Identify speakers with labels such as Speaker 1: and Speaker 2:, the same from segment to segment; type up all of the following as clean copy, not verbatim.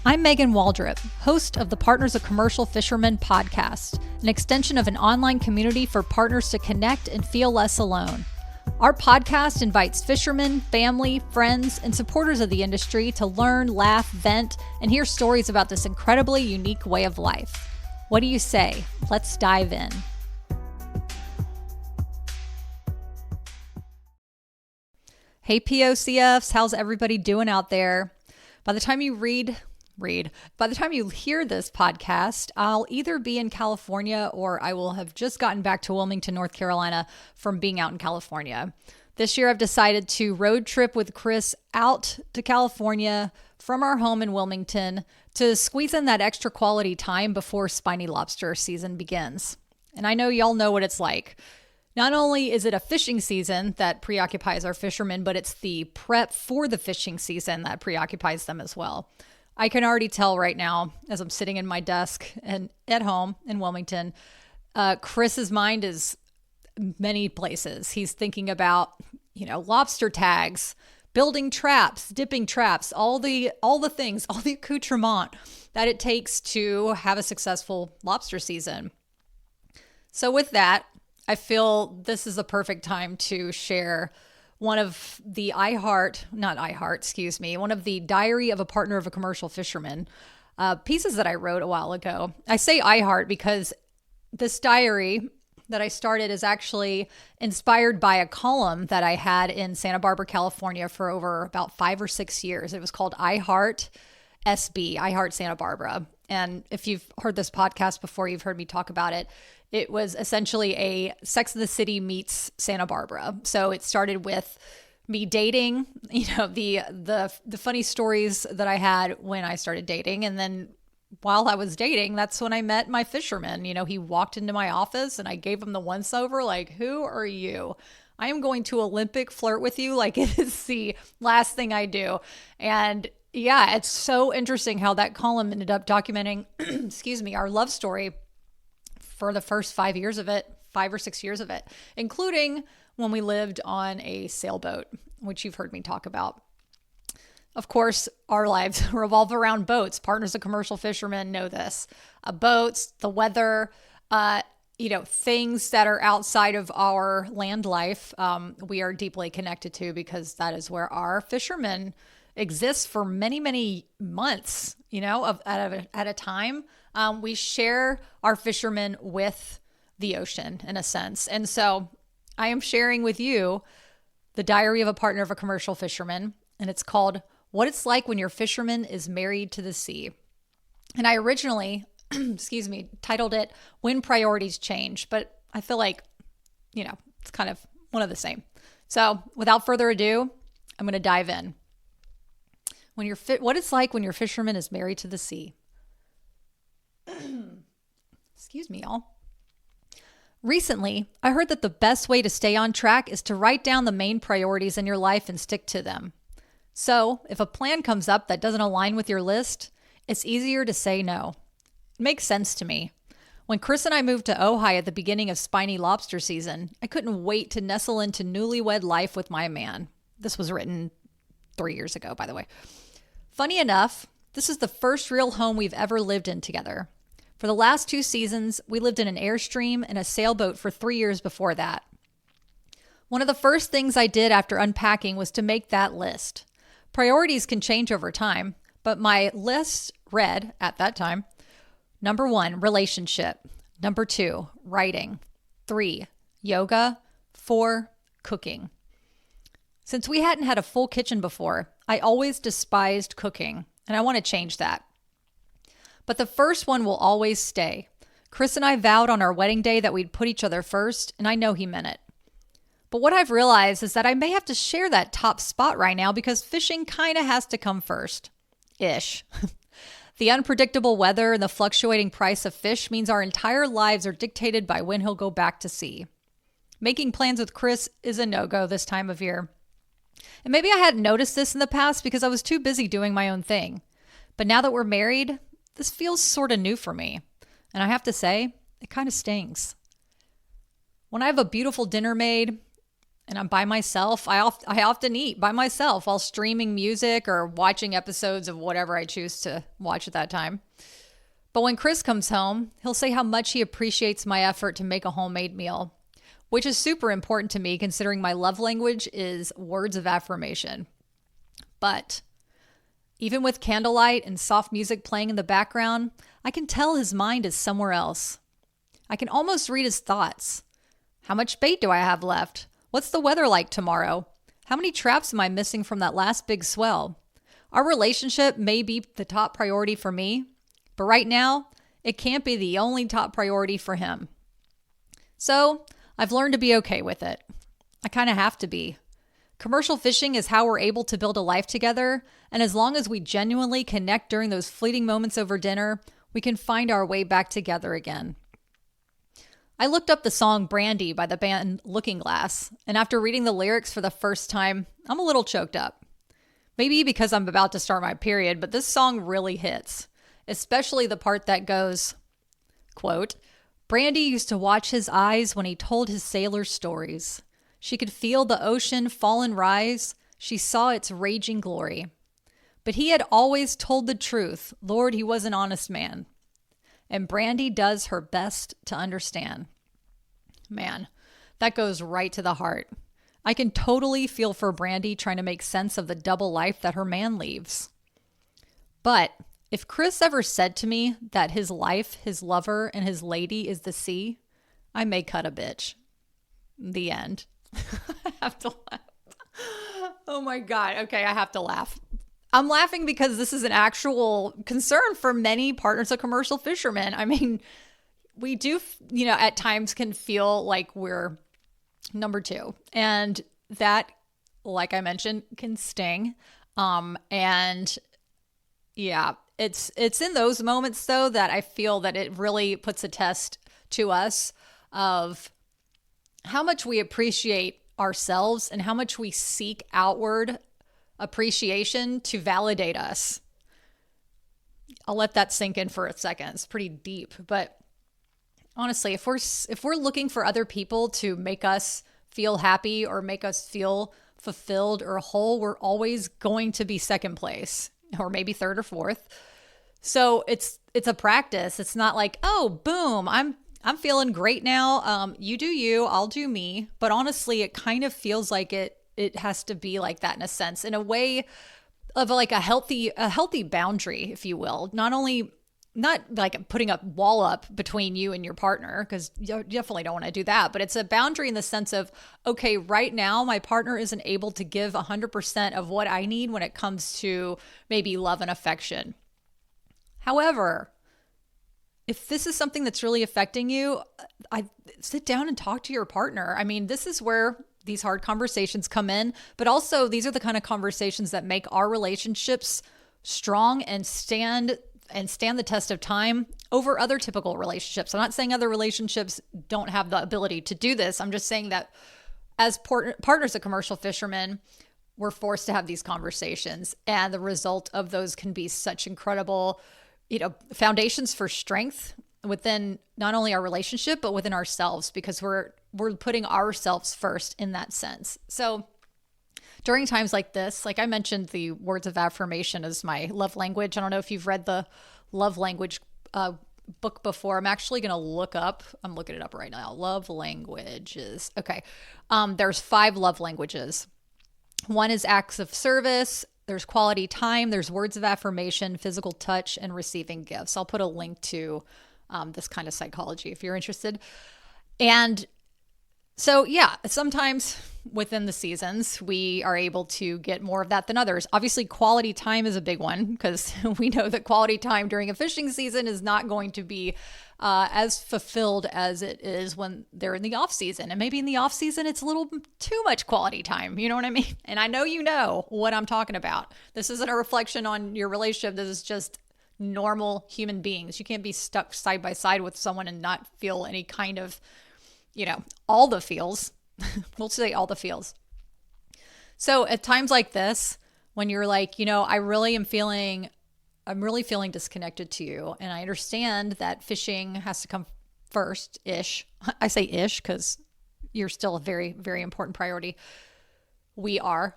Speaker 1: I'm Megan Waldrop, host of the Partners of Commercial Fishermen podcast, an extension of an online community for partners to connect and feel less alone. Our podcast invites fishermen, family, friends, and supporters of the industry to learn, laugh, vent, and hear stories about this incredibly unique way of life. What do you say? Let's dive in. Hey POCFs, how's everybody doing out there? By the time you by the time you hear this podcast, I'll either be in California or I will have just gotten back to Wilmington, North Carolina from being out in California. This year I've decided to road trip with Chris out to California from our home in Wilmington to squeeze in that extra quality time before spiny lobster season begins. And I know y'all know what it's like. Not only is it a fishing season that preoccupies our fishermen, but it's the prep for the fishing season that preoccupies them as well. I can already tell right now as I'm sitting in my desk and at home in Wilmington, Chris's mind is many places. He's thinking about, lobster tags, building traps, dipping traps, all the things, all the accoutrement that it takes to have a successful lobster season. So with that, I feel this is a perfect time to share one of the one of the Diary of a Partner of a Commercial Fisherman pieces that I wrote a while ago. I say iHeart because this diary that I started is actually inspired by a column that I had in Santa Barbara, California for over about 5 or 6 years. It was called iHeart SB, iHeart Santa Barbara. And if you've heard this podcast before, you've heard me talk about it. It was essentially a Sex and the City meets Santa Barbara. So it started with me dating, the funny stories that I had when I started dating. And then while I was dating, that's when I met my fisherman. He walked into my office and I gave him the once over, like, who are you? I am going to Olympic flirt with you like it is the last thing I do. And yeah, it's so interesting how that column ended up documenting, our love story for the first 5 or 6 years of it, including when we lived on a sailboat, which you've heard me talk about. Of course, our lives revolve around boats. Partners of Commercial Fishermen know this. Boats, the weather, things that are outside of our land life, we are deeply connected to because that is where our fishermen exist for many, many months, at a time. We share our fishermen with the ocean in a sense. And so I am sharing with you the Diary of a Partner of a Commercial Fisherman, and it's called What It's Like When Your Fisherman is Married to the Sea. And I originally, titled it When Priorities Change, but I feel like, it's kind of one of the same. So without further ado, I'm going to dive in. What it's like when your fisherman is married to the sea. Excuse me, y'all. Recently, I heard that the best way to stay on track is to write down the main priorities in your life and stick to them. So, if a plan comes up that doesn't align with your list, it's easier to say no. It makes sense to me. When Chris and I moved to Ojai at the beginning of spiny lobster season, I couldn't wait to nestle into newlywed life with my man. This was written 3 years ago, by the way. Funny enough, this is the first real home we've ever lived in together. For the last 2 seasons, we lived in an Airstream and a sailboat for 3 years before that. One of the first things I did after unpacking was to make that list. Priorities can change over time, but my list read at that time, number 1, relationship. Number 2, writing. 3, yoga. 4, cooking. Since we hadn't had a full kitchen before, I always despised cooking, and I want to change that. But the first one will always stay. Chris and I vowed on our wedding day that we'd put each other first, and I know he meant it. But what I've realized is that I may have to share that top spot right now because fishing kind of has to come first. Ish. The unpredictable weather and the fluctuating price of fish means our entire lives are dictated by when he'll go back to sea. Making plans with Chris is a no-go this time of year. And maybe I hadn't noticed this in the past because I was too busy doing my own thing. But now that we're married, this feels sort of new for me. And I have to say, it kind of stings. When I have a beautiful dinner made, and I'm by myself. I often eat by myself while streaming music or watching episodes of whatever I choose to watch at that time. But when Chris comes home, he'll say how much he appreciates my effort to make a homemade meal, which is super important to me considering my love language is words of affirmation. But even with candlelight and soft music playing in the background, I can tell his mind is somewhere else. I can almost read his thoughts. How much bait do I have left? What's the weather like tomorrow? How many traps am I missing from that last big swell? Our relationship may be the top priority for me, but right now, it can't be the only top priority for him. So, I've learned to be okay with it. I kind of have to be. Commercial fishing is how we're able to build a life together, and as long as we genuinely connect during those fleeting moments over dinner, we can find our way back together again. I looked up the song Brandy by the band Looking Glass, and after reading the lyrics for the first time, I'm a little choked up. Maybe because I'm about to start my period, but this song really hits, especially the part that goes, quote, Brandy used to watch his eyes when he told his sailor stories. She could feel the ocean fall and rise. She saw its raging glory. But he had always told the truth. Lord, he was an honest man. And Brandy does her best to understand. Man, that goes right to the heart. I can totally feel for Brandy trying to make sense of the double life that her man leaves. But if Chris ever said to me that his life, his lover, and his lady is the sea, I may cut a bitch. The end. I have to laugh. Oh my God. Okay, I have to laugh. I'm laughing because this is an actual concern for many partners of commercial fishermen. I mean, we do, at times can feel like we're number two. And that, like I mentioned, can sting. And yeah, it's in those moments though that I feel that it really puts a test to us of how much we appreciate ourselves and how much we seek outward appreciation to validate us. I'll let that sink in for a second. It's pretty deep, but honestly, if we're looking for other people to make us feel happy or make us feel fulfilled or whole, we're always going to be second place or maybe third or fourth. So it's a practice. It's not like, oh, boom, I'm feeling great now. You do you, I'll do me. But honestly, it kind of feels like it has to be like that in a sense, in a way of like a healthy boundary, if you will. Not like putting a wall up between you and your partner, because you definitely don't want to do that. But it's a boundary in the sense of, okay, right now my partner isn't able to give 100% of what I need when it comes to maybe love and affection. However, if this is something that's really affecting you, I sit down and talk to your partner. I mean, this is where these hard conversations come in, but also these are the kind of conversations that make our relationships strong and stand the test of time over other typical relationships. I'm not saying other relationships don't have the ability to do this. I'm just saying that as partners of commercial fishermen, we're forced to have these conversations, and the result of those can be such incredible, foundations for strength within not only our relationship, but within ourselves, because we're putting ourselves first in that sense. So during times like this, like I mentioned, the words of affirmation is my love language. I don't know if you've read the love language book before. I'm actually going to I'm looking it up right now. Love languages. Okay. There's 5 love languages. One is acts of service. There's quality time. There's words of affirmation, physical touch, and receiving gifts. I'll put a link to this kind of psychology if you're interested. And so, yeah, sometimes within the seasons, we are able to get more of that than others. Obviously, quality time is a big one, because we know that quality time during a fishing season is not going to be as fulfilled as it is when they're in the off season. And maybe in the off season, it's a little too much quality time. You know what I mean? And I know you know what I'm talking about. This isn't a reflection on your relationship. This is just normal human beings. You can't be stuck side by side with someone and not feel any kind of, all the feels. We'll say all the feels. So at times like this, when you're like, I'm really feeling disconnected to you. And I understand that fishing has to come first-ish. I say ish because you're still a very, very important priority. We are.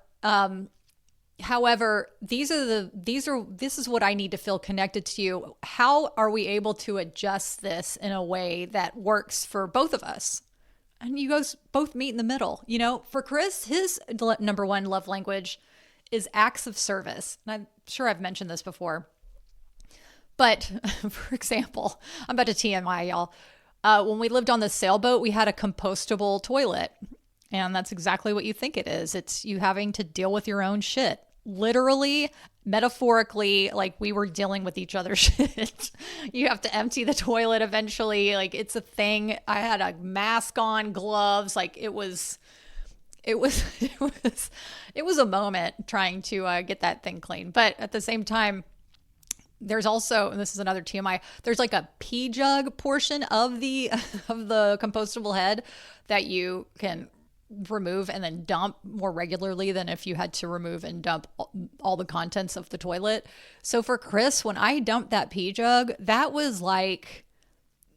Speaker 1: However, this is what I need to feel connected to you. How are we able to adjust this in a way that works for both of us? And you guys both meet in the middle. For Chris, his number one love language is acts of service. And I'm sure I've mentioned this before. But for example, I'm about to TMI, y'all. When we lived on the sailboat, we had a compostable toilet. And that's exactly what you think it is. It's you having to deal with your own shit. Literally, metaphorically, like we were dealing with each other's shit. You have to empty the toilet eventually. Like it's a thing. I had a mask on, gloves. Like it was a moment trying to get that thing clean. But at the same time, there's also, and this is another TMI, there's like a pee jug portion of the compostable head that you can remove and then dump more regularly than if you had to remove and dump all the contents of the toilet. So for Chris, when I dumped that pee jug, that was like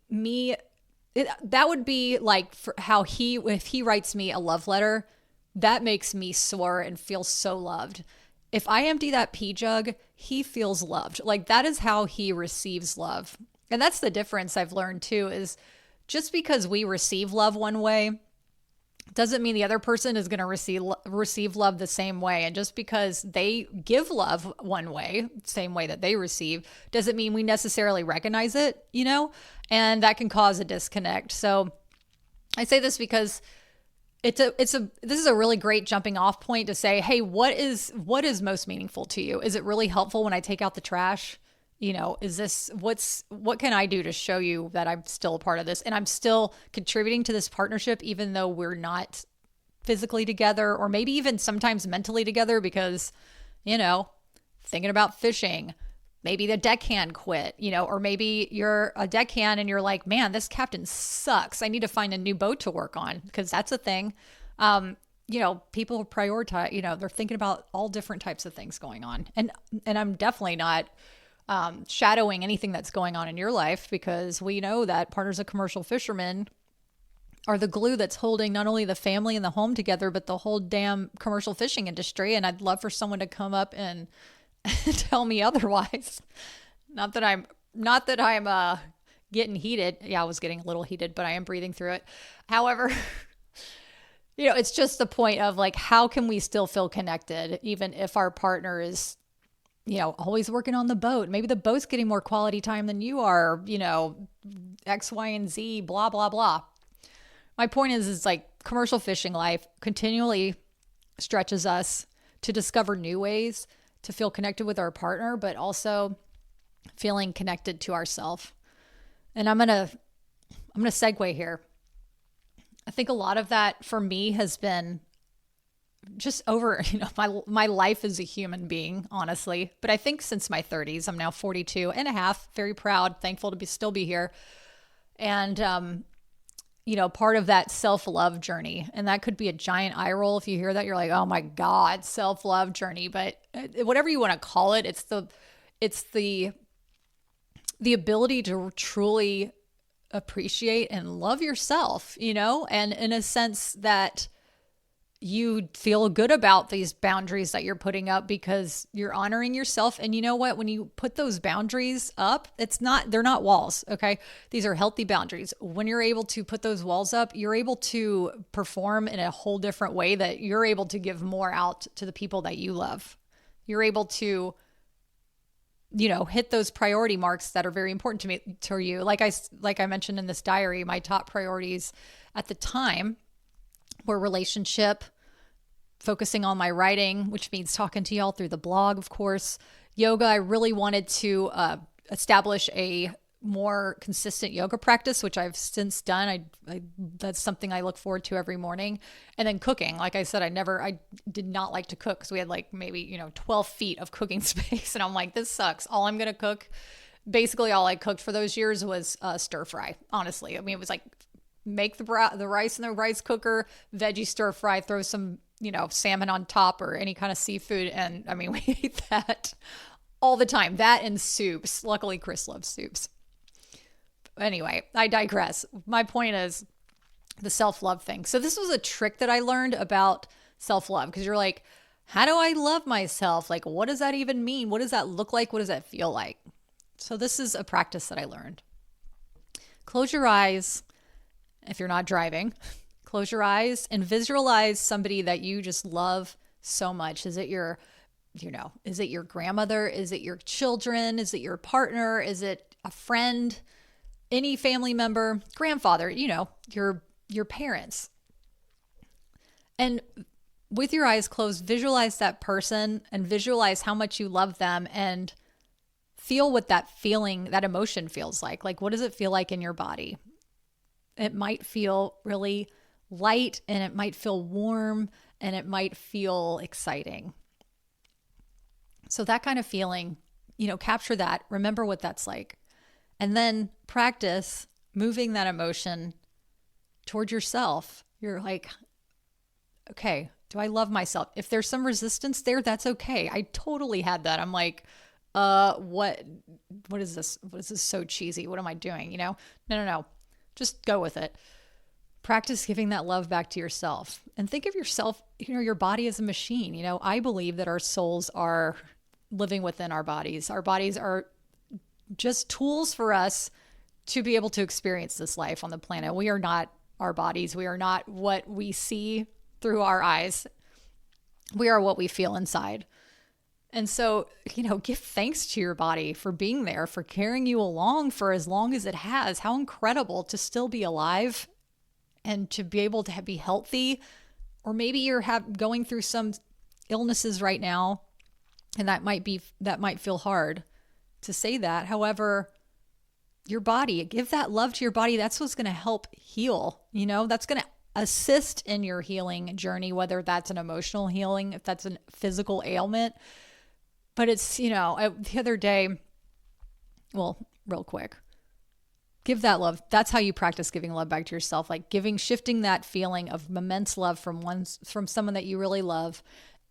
Speaker 1: that would be like for how if he writes me a love letter, that makes me soar and feel so loved. If I empty that pee jug, he feels loved. Like that is how he receives love. And that's the difference I've learned too, is just because we receive love one way doesn't mean the other person is going to receive love the same way. And just because they give love one way, same way that they receive, doesn't mean we necessarily recognize it, and that can cause a disconnect. So I say this because this is a really great jumping off point to say, hey, what is most meaningful to you? Is it really helpful when I take out the trash? What can I do to show you that I'm still a part of this and I'm still contributing to this partnership, even though we're not physically together or maybe even sometimes mentally together because, thinking about fishing, maybe the deckhand quit, or maybe you're a deckhand and you're like, man, this captain sucks. I need to find a new boat to work on because that's a thing. People prioritize, they're thinking about all different types of things going on. And I'm definitely not shadowing anything that's going on in your life because we know that partners of commercial fishermen are the glue that's holding not only the family and the home together, but the whole damn commercial fishing industry. And I'd love for someone to come up and tell me otherwise. Not that I'm getting heated. Yeah, I was getting a little heated, but I am breathing through it. However, it's just the point of like, how can we still feel connected even if our partner is always working on the boat? Maybe the boat's getting more quality time than you are, X, Y, and Z, blah, blah, blah. My point is like commercial fishing life continually stretches us to discover new ways to feel connected with our partner, but also feeling connected to ourselves. And I'm going to segue here. I think a lot of that for me has been just over, my life as a human being, honestly. But I think since my 30s, I'm now 42 and a half, very proud, thankful to still be here. And, part of that self-love journey. And that could be a giant eye roll. If you hear that, you're like, oh my God, self-love journey. But whatever you want to call it, it's the ability to truly appreciate and love yourself, and in a sense that you feel good about these boundaries that you're putting up because you're honoring yourself. And you know what? When you put those boundaries up, they're not walls. Okay. These are healthy boundaries. When you're able to put those walls up, you're able to perform in a whole different way that you're able to give more out to the people that you love. You're able to, hit those priority marks that are very important to you. Like I mentioned in this diary, my top priorities at the time were relationship, focusing on my writing, which means talking to y'all through the blog, of course. Yoga, I really wanted to establish a more consistent yoga practice, which I've since done. That's something I look forward to every morning. And then cooking. Like I said, I did not like to cook because we had like maybe, 12 feet of cooking space. And I'm like, this sucks. All I'm going to cook, basically all I cooked for those years was stir fry, honestly. I mean, it was like make the rice in the rice cooker, veggie stir fry, throw some, salmon on top or any kind of seafood. And I mean, we ate that all the time. That and soups. Luckily, Chris loves soups. Anyway, I digress. My point is, the self-love thing. So this was a trick that I learned about self-love, because you're like, how do I love myself? Like, what does that even mean? What does that look like? What does that feel like? So this is a practice that I learned. Close your eyes if you're not driving. Close your eyes and visualize somebody that you just love so much. Is it your, is it your grandmother? Is it your children? Is it your partner? Is it a friend? Any family member, grandfather, your parents. And with your eyes closed, visualize that person and visualize how much you love them, and feel what that feeling, that emotion feels like. Like, what does it feel like in your body? It might feel really light, and it might feel warm, and it might feel exciting. So that kind of feeling, capture that, remember what that's like. And then practice moving that emotion toward yourself. You're like, okay, do I love myself? If there's some resistance there, that's okay. I totally had that. I'm like, what is this? What is this so cheesy? What am I doing? No. Just go with it. Practice giving that love back to yourself, and think of yourself, your body as a machine. I believe that our souls are living within our bodies. Our bodies are just tools for us to be able to experience this life on the planet. We are not our bodies. We are not what we see through our eyes. We are what we feel inside. And so, give thanks to your body for being there, for carrying you along for as long as it has. How incredible to still be alive and to be able to be healthy. Or maybe you're going through some illnesses right now, and that might feel hard to say that. However, your body, give that love to your body. That's what's going to help heal. That's going to assist in your healing journey, whether that's an emotional healing, if that's a physical ailment. But it's, the other day, well, real quick, give that love. That's how you practice giving love back to yourself, like shifting that feeling of immense love from someone that you really love,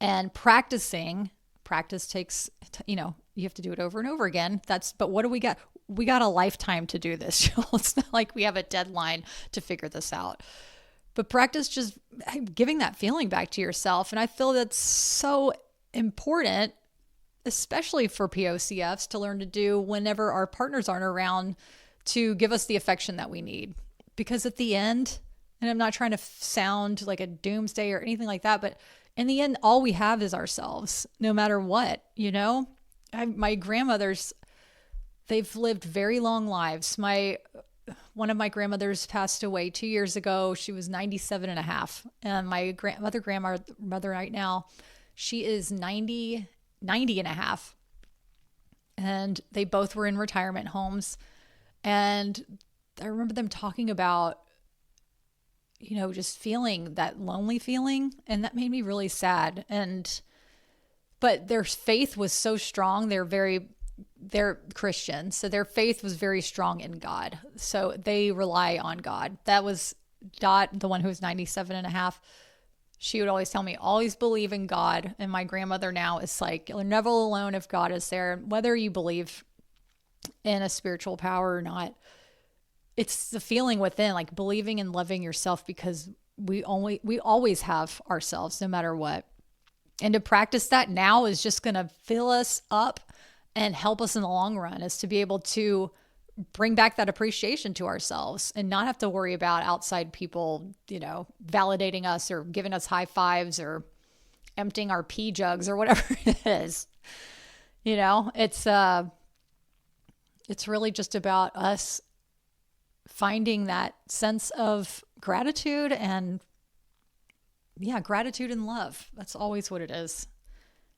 Speaker 1: and practice takes, you have to do it over and over again. But what do we got? We got a lifetime to do this. It's not like we have a deadline to figure this out. But practice just giving that feeling back to yourself. And I feel that's so important, especially for POCFs, to learn to do whenever our partners aren't around, to give us the affection that we need. Because at the end, and I'm not trying to sound like a doomsday or anything like that, but in the end, all we have is ourselves, no matter what. My grandmothers, they've lived very long lives. One of my grandmothers passed away 2 years ago. She was 97 and a half. And my grandmother right now, she is 90 and a half. And they both were in retirement homes. And I remember them talking about, just feeling that lonely feeling. And that made me really sad. But their faith was so strong. They're Christians. So their faith was very strong in God. So they rely on God. That was Dot, the one who was 97 and a half. She would always tell me, always believe in God. And my grandmother now is like, you're never alone if God is there. Whether you believe in a spiritual power or not, it's the feeling within, like believing and loving yourself, because we always have ourselves no matter what. And to practice that now is just going to fill us up and help us in the long run, is to be able to bring back that appreciation to ourselves and not have to worry about outside people, validating us or giving us high fives or emptying our pee jugs or whatever it is. It's really just about us finding that sense of gratitude and gratitude and love. That's always what it is.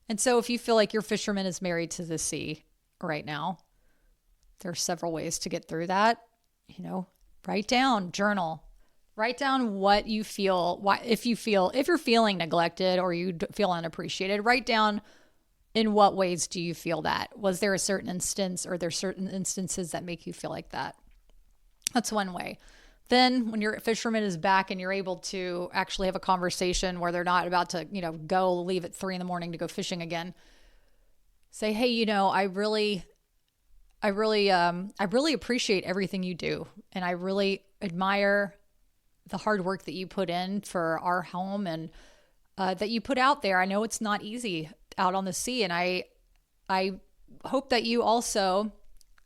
Speaker 1: And so if you feel like your fisherman is married to the sea right now, there are several ways to get through that. Write down, journal, write down what you feel. If you're feeling neglected or you feel unappreciated, write down, in what ways do you feel that? Was there a certain instance, or there certain instances that make you feel like that? That's one way. Then when your fisherman is back and you're able to actually have a conversation where they're not about to, go leave at 3 a.m. to go fishing again, say, hey, I really appreciate everything you do. And I really admire the hard work that you put in for our home and that you put out there. I know it's not easy out on the sea, and I hope that you also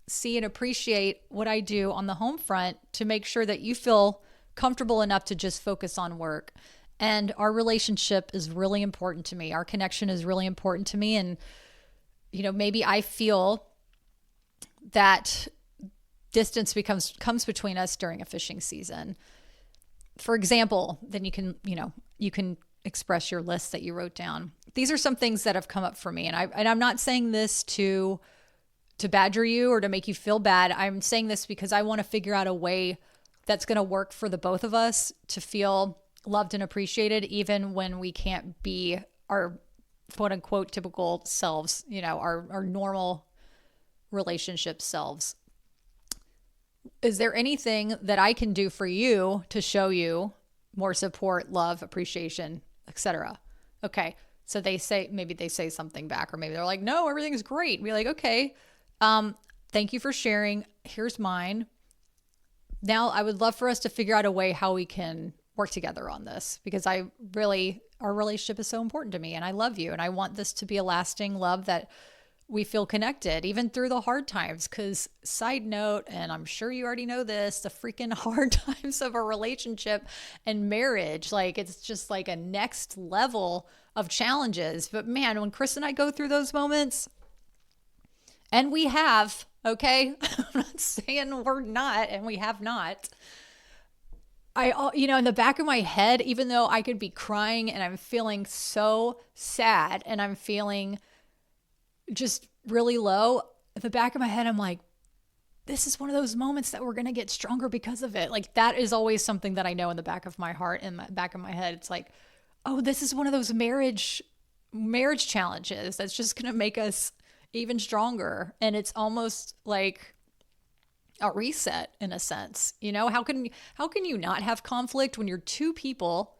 Speaker 1: see and appreciate what I do on the home front to make sure that you feel comfortable enough to just focus on work. And our relationship is really important to me. Our connection is really important to me. And, maybe I feel that distance comes between us during a fishing season. For example, then you can express your list that you wrote down. These are some things that have come up for me. And I'm not saying this to badger you or to make you feel bad. I'm saying this because I want to figure out a way that's going to work for the both of us to feel loved and appreciated, even when we can't be our quote unquote typical selves, our normal relationship selves. Is there anything that I can do for you to show you more support, love, appreciation, etc.? Okay. So maybe they say something back, or maybe they're like, no, everything's great. Be like, okay, thank you for sharing. Here's mine. Now I would love for us to figure out a way how we can work together on this, because our relationship is so important to me, and I love you, and I want this to be a lasting love that we feel connected even through the hard times. Because side note, and I'm sure you already know this, the freaking hard times of a relationship and marriage, like it's just like a next level of challenges. But man, when Chris and I go through those moments, and we have, okay, I'm not saying we're not, and we have not. In the back of my head, even though I could be crying and I'm feeling so sad and I'm feeling just really low, at the back of my head, I'm like, this is one of those moments that we're going to get stronger because of it. Like, that is always something that I know in the back of my heart and the back of my head. It's like, oh, this is one of those marriage challenges that's just going to make us even stronger. And it's almost like a reset in a sense. How can you not have conflict when you're two people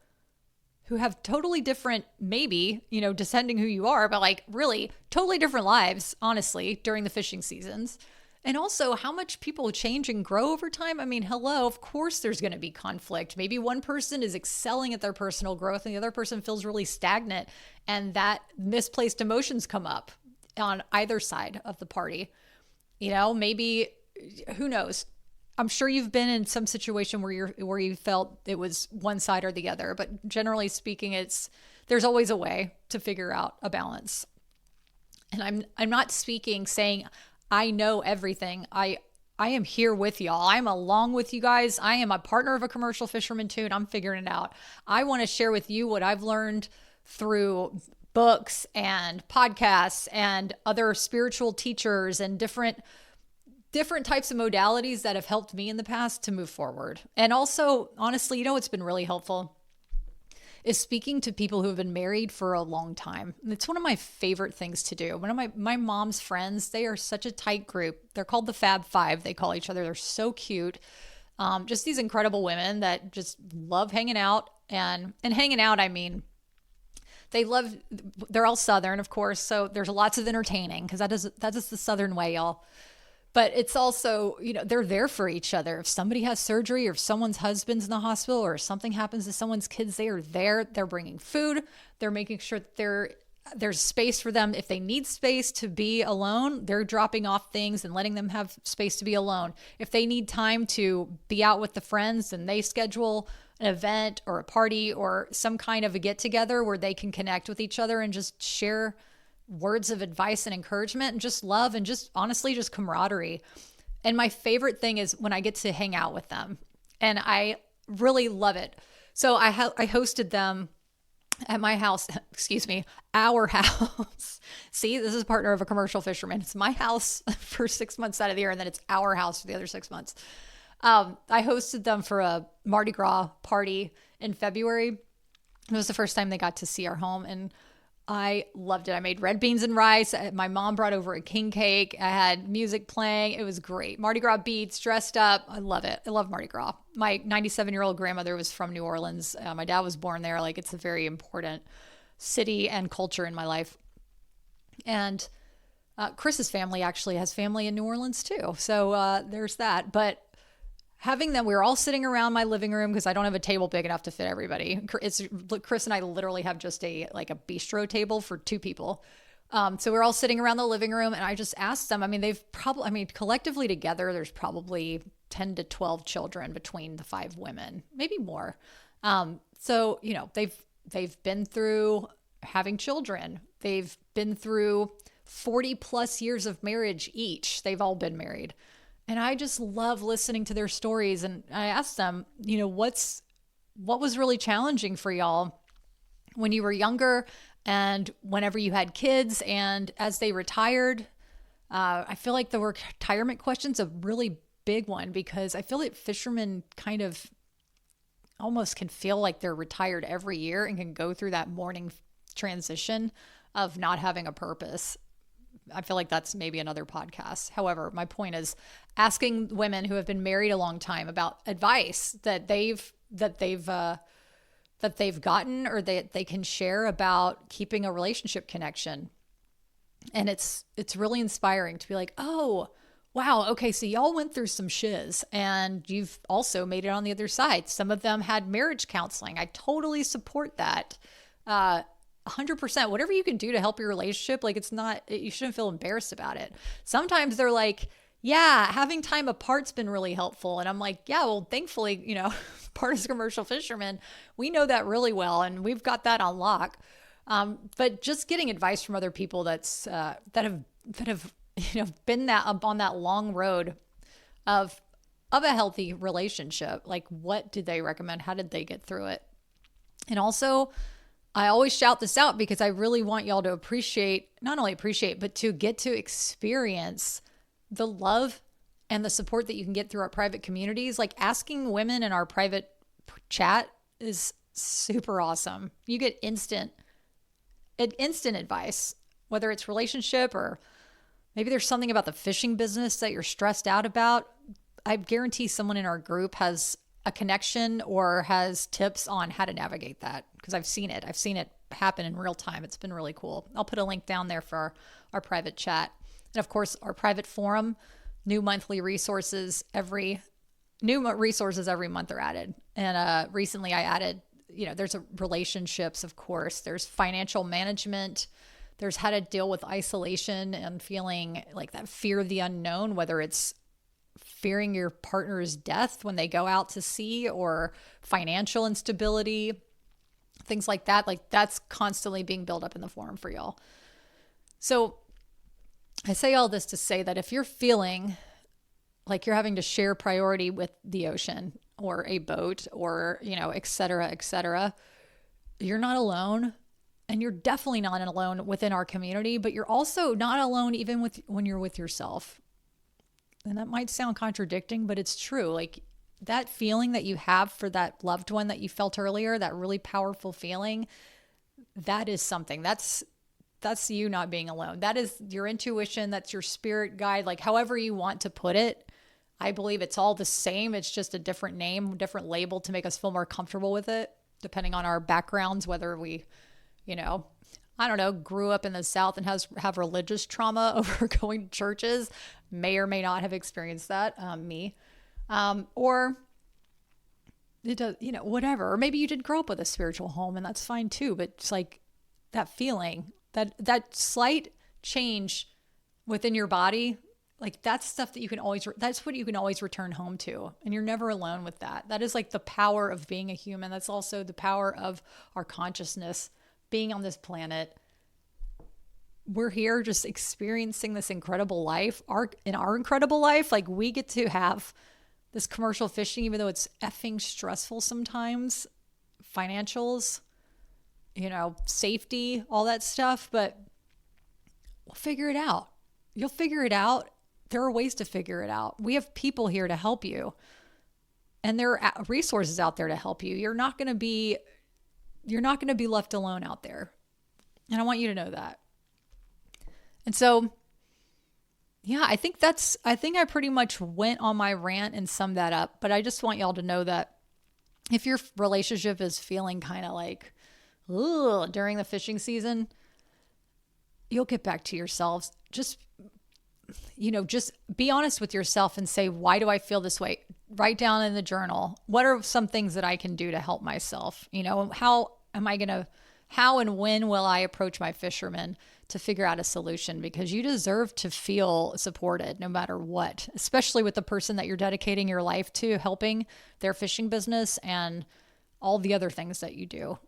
Speaker 1: who have totally different, maybe, descending who you are, but like really totally different lives, honestly, during the fishing seasons. And also how much people change and grow over time. I mean, hello, of course there's going to be conflict. Maybe one person is excelling at their personal growth and the other person feels really stagnant, and that misplaced emotions come up on either side of the party. Maybe, who knows? I'm sure you've been in some situation where you felt it was one side or the other, but generally speaking, there's always a way to figure out a balance. And I'm not saying I know everything. I am here with y'all. I'm along with you guys. I am a partner of a commercial fisherman too, and I'm figuring it out. I want to share with you what I've learned through books and podcasts and other spiritual teachers and different types of modalities that have helped me in the past to move forward. And also, honestly, what's been really helpful is speaking to people who have been married for a long time. And it's one of my favorite things to do. One of my mom's friends, they are such a tight group. They're called the Fab Five. They call each other. They're so cute. Just these incredible women that just love hanging out. And hanging out, I mean, they're all Southern, of course. So there's lots of entertaining, because that is the Southern way, y'all. But it's also, they're there for each other. If somebody has surgery, or if someone's husband's in the hospital, or something happens to someone's kids, they are there. They're bringing food. They're making sure that there's space for them. If they need space to be alone, they're dropping off things and letting them have space to be alone. If they need time to be out with the friends, then they schedule an event or a party or some kind of a get together where they can connect with each other and just share words of advice and encouragement and just love and just honestly just camaraderie. And my favorite thing is when I get to hang out with them, and I really love it. So I hosted them at my house, our house. See, this is a partner of a commercial fisherman. It's my house for 6 months out of the year, and then it's our house for the other 6 months. I hosted them for a Mardi Gras party in February. It was the first time they got to see our home, and I loved it. I made red beans and rice. My mom brought over a king cake. I had music playing. It was great. Mardi Gras beats, dressed up. I love it. I love Mardi Gras. My 97-year-old grandmother was from New Orleans. My dad was born there. Like, it's a very important city and culture in my life. And Chris's family actually has family in New Orleans too. So there's that. But having them, we were all sitting around my living room because I don't have a table big enough to fit everybody. Chris and I literally have just a bistro table for 2 people. So we're all sitting around the living room, and I just asked them, collectively together, there's probably 10 to 12 children between the 5 women, maybe more. So, they've been through having children. They've been through 40 plus years of marriage each. They've all been married. And I just love listening to their stories. And I asked them, what was really challenging for y'all when you were younger and whenever you had kids and as they retired? I feel like the retirement question's a really big one because I feel like fishermen kind of almost can feel like they're retired every year and can go through that mourning transition of not having a purpose. I feel like that's maybe another podcast. However, my point is asking women who have been married a long time about advice that they've gotten or that they can share about keeping a relationship connection. And it's really inspiring to be like, oh, wow, okay, so y'all went through some shiz and you've also made it on the other side. Some of them had marriage counseling. I totally support that. 100%. Whatever you can do to help your relationship, you shouldn't feel embarrassed about it. Sometimes they're like, yeah, having time apart's been really helpful. And I'm like, yeah, well, thankfully, part of Commercial Fisherman, we know that really well. And we've got that on lock. But just getting advice from other people that have been on that long road of a healthy relationship. Like, what did they recommend? How did they get through it? And also, I always shout this out because I really want y'all to not only appreciate, but to get to experience the love and the support that you can get through our private communities. Like, asking women in our private chat is super awesome. You get instant advice, whether it's relationship or maybe there's something about the fishing business that you're stressed out about. I guarantee someone in our group has a connection or has tips on how to navigate that because I've seen it. I've seen it happen in real time. It's been really cool. I'll put a link down there for our private chat. And of course, our private forum, new resources every month are added. And recently I added, there's relationships, of course. There's financial management. There's how to deal with isolation and feeling like that fear of the unknown, whether it's fearing your partner's death when they go out to sea or financial instability, things like that. Like, that's constantly being built up in the forum for y'all. So I say all this to say that if you're feeling like you're having to share priority with the ocean or a boat or, et cetera, you're not alone. And you're definitely not alone within our community, but you're also not alone even when you're with yourself. And that might sound contradicting, but it's true. Like, that feeling that you have for that loved one that you felt earlier, that really powerful feeling, that is something. That's you not being alone. That is your intuition. That's your spirit guide. Like, however you want to put it, I believe it's all the same. It's just a different name, different label to make us feel more comfortable with it, depending on our backgrounds, whether we, I don't know, grew up in the South and have religious trauma over going to churches, may or may not have experienced that, me. Or it does, whatever. Or maybe you did grow up with a spiritual home and that's fine too. But it's like that feeling, that slight change within your body, like that's stuff that that's what you can always return home to. And you're never alone with that. That is like the power of being a human. That's also the power of our consciousness being on this planet. We're here just experiencing this incredible life. In our incredible life, like, we get to have this commercial fishing, even though it's effing stressful sometimes, financials, safety, all that stuff, but we'll figure it out. You'll figure it out. There are ways to figure it out. We have people here to help you, and there are resources out there to help you. You're not going to be left alone out there. And I want you to know that. And so, yeah, I think I pretty much went on my rant and summed that up. But I just want y'all to know that if your relationship is feeling kind of like, ugh, during the fishing season, you'll get back to yourselves. Just be honest with yourself and say, why do I feel this way? write down in the journal, what are some things that I can do to help myself? How and when will I approach my fisherman to figure out a solution? Because you deserve to feel supported no matter what, especially with the person that you're dedicating your life to, helping their fishing business and all the other things that you do.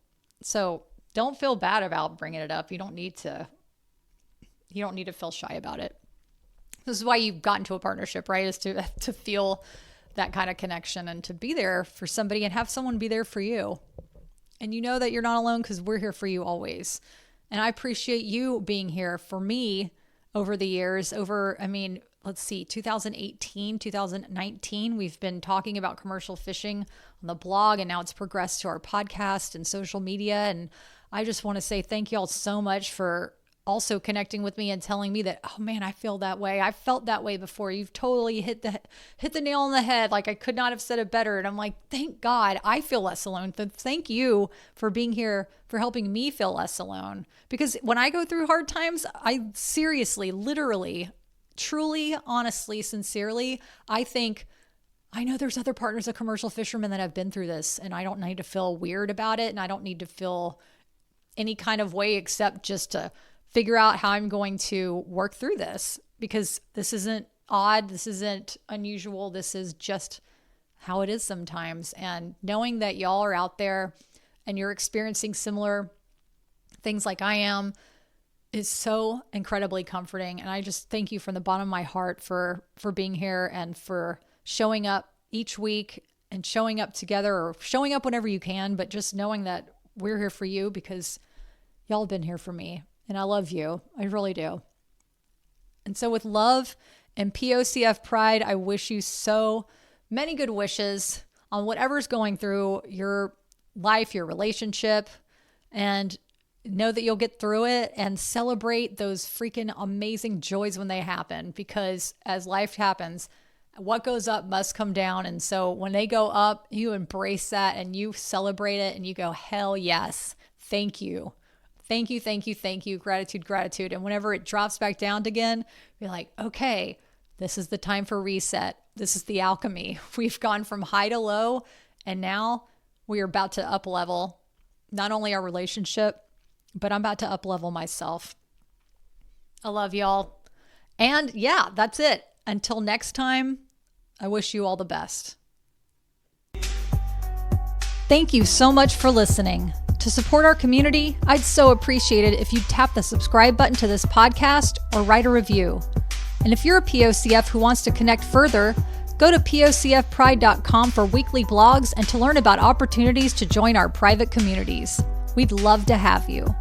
Speaker 1: So don't feel bad about bringing it up. You don't need to feel shy about it. This is why you've gotten to a partnership, right? Is to feel that kind of connection and to be there for somebody and have someone be there for you. And you know that you're not alone because we're here for you always. And I appreciate you being here for me over the years. 2018, 2019, we've been talking about commercial fishing on the blog, and now it's progressed to our podcast and social media. And I just want to say thank you all so much for also connecting with me and telling me that, oh man, I feel that way. I felt that way before. You've totally hit the nail on the head. Like I could not have said it better. And I'm like, thank God I feel less alone. Thank you for being here, for helping me feel less alone. Because when I go through hard times, I seriously, literally, truly, honestly, sincerely, I think, I know there's other partners of commercial fishermen that have been through this, and I don't need to feel weird about it. And I don't need to feel any kind of way except just to figure out how I'm going to work through this, because this isn't odd. This isn't unusual. This is just how it is sometimes. And knowing that y'all are out there and you're experiencing similar things like I am is so incredibly comforting. And I just thank you from the bottom of my heart for being here and for showing up each week and showing up together, or showing up whenever you can, but just knowing that we're here for you because y'all have been here for me. And I love you. I really do. And so with love and POCF pride, I wish you so many good wishes on whatever's going through your life, your relationship, and know that you'll get through it and celebrate those freaking amazing joys when they happen, because as life happens, what goes up must come down. And so when they go up, you embrace that and you celebrate it and you go, hell yes. Thank you. Thank you, thank you, thank you. Gratitude, gratitude. And whenever it drops back down again, you're like, okay, this is the time for reset. This is the alchemy. We've gone from high to low, and now we are about to up level not only our relationship, but I'm about to up level myself. I love y'all. And yeah, that's it. Until next time, I wish you all the best. Thank you so much for listening. To support our community, I'd so appreciate it if you'd tap the subscribe button to this podcast or write a review. And if you're a POCF who wants to connect further, go to POCFpride.com for weekly blogs and to learn about opportunities to join our private communities. We'd love to have you.